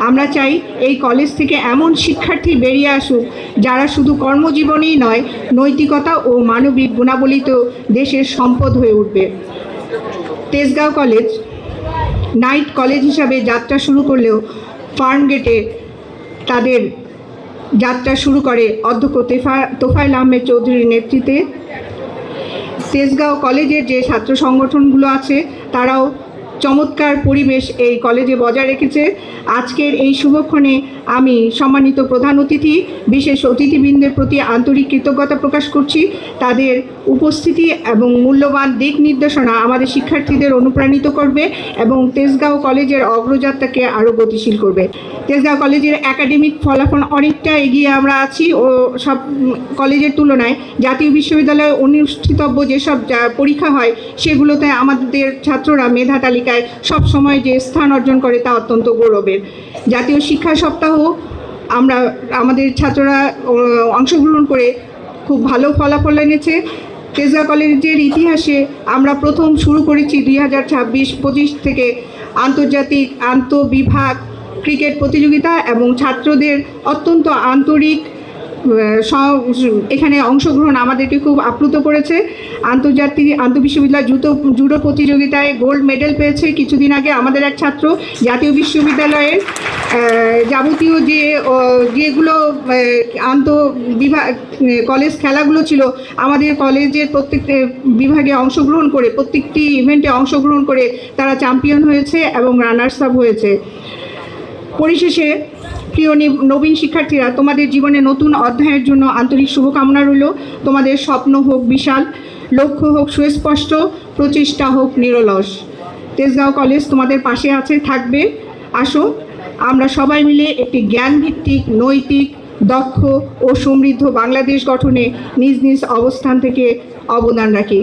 আমরা চাই এই কলেজ থেকে এমন শিক্ষার্থী বেরিয়ে আসুক যারা শুধু কর্মজীবনেই নয়, নৈতিকতা ও মানবিক গুণাবলিতেও দেশের সম্পদ হয়ে উঠবে। তেজগাঁও কলেজ নাইট কলেজ হিসাবে যাত্রা শুরু করলেও ফার্মগেটে তাদের যাত্রা শুরু করে অধ্যক্ষ তোফায়েল আহমেদ চৌধুরীর নেতৃত্বে। তেজগাঁও কলেজের যে ছাত্র সংগঠনগুলো আছে তারাও চমৎকার পরিবেশ এই কলেজে বজায় রেখেছে। আজকের এই শুভক্ষণে আমি সম্মানিত প্রধান অতিথি, বিশেষ অতিথিবৃন্দের প্রতি আন্তরিক কৃতজ্ঞতা প্রকাশ করছি। তাদের উপস্থিতি এবং মূল্যবান দিক নির্দেশনা আমাদের শিক্ষার্থীদের অনুপ্রাণিত করবে এবং তেজগাঁও কলেজের অগ্রযাত্রাকে আরও গতিশীল করবে। তেজগাঁও কলেজের একাডেমিক ফলাফল অনেকটা এগিয়ে আমরা আছি ও সব কলেজের তুলনায়। জাতীয় বিশ্ববিদ্যালয়ে অনুষ্ঠিতব্য যেসব পরীক্ষা হয় সেগুলোতে আমাদের ছাত্ররা মেধা তালিকায় সবসময় যে স্থান অর্জন করে তা অত্যন্ত গৌরবের। জাতীয় শিক্ষা সপ্তাহ আমাদের ছাত্ররা অংশগ্রহণ করে খুব ভালো ফলাফল এনেছে। তেজগাঁও কলেজের ইতিহাসে আমরা প্রথম শুরু করেছি 2026-25 থেকে আন্তর্জাতিক আন্তঃবিভাগ ক্রিকেট প্রতিযোগিতা এবং ছাত্রদের অত্যন্ত আন্তরিক এখানে অংশগ্রহণ আমাদেরকে খুব আপ্লুত করেছে। আন্তঃবিশ্ববিদ্যালয় জুডো প্রতিযোগিতায় গোল্ড মেডেল পেয়েছে কিছুদিন আগে আমাদের এক ছাত্র। জাতীয় বিশ্ববিদ্যালয়ের যাবতীয় যেগুলো আন্তঃবিভাগ কলেজ খেলাগুলো ছিল আমাদের কলেজের প্রত্যেকটি বিভাগে অংশগ্রহণ করে, প্রত্যেকটি ইভেন্টে অংশগ্রহণ করে তারা চ্যাম্পিয়ন হয়েছে এবং রানার্স আপ হয়েছে। পরিশেষে প্রিয় নবীন শিক্ষার্থীরা, তোমাদের জীবনে নতুন অধ্যায়ের জন্য আন্তরিক শুভকামনা রইল। তোমাদের স্বপ্ন হোক বিশাল, লক্ষ্য হোক সুস্পষ্ট, প্রচেষ্টা হোক নিরলস। তেজগাঁও কলেজ তোমাদের পাশে আছে, থাকবে। আসো আমরা সবাই মিলে একটি জ্ঞানভিত্তিক, নৈতিক, দক্ষ ও সমৃদ্ধ বাংলাদেশ গঠনে নিজ নিজ অবস্থান থেকে অবদান রাখি।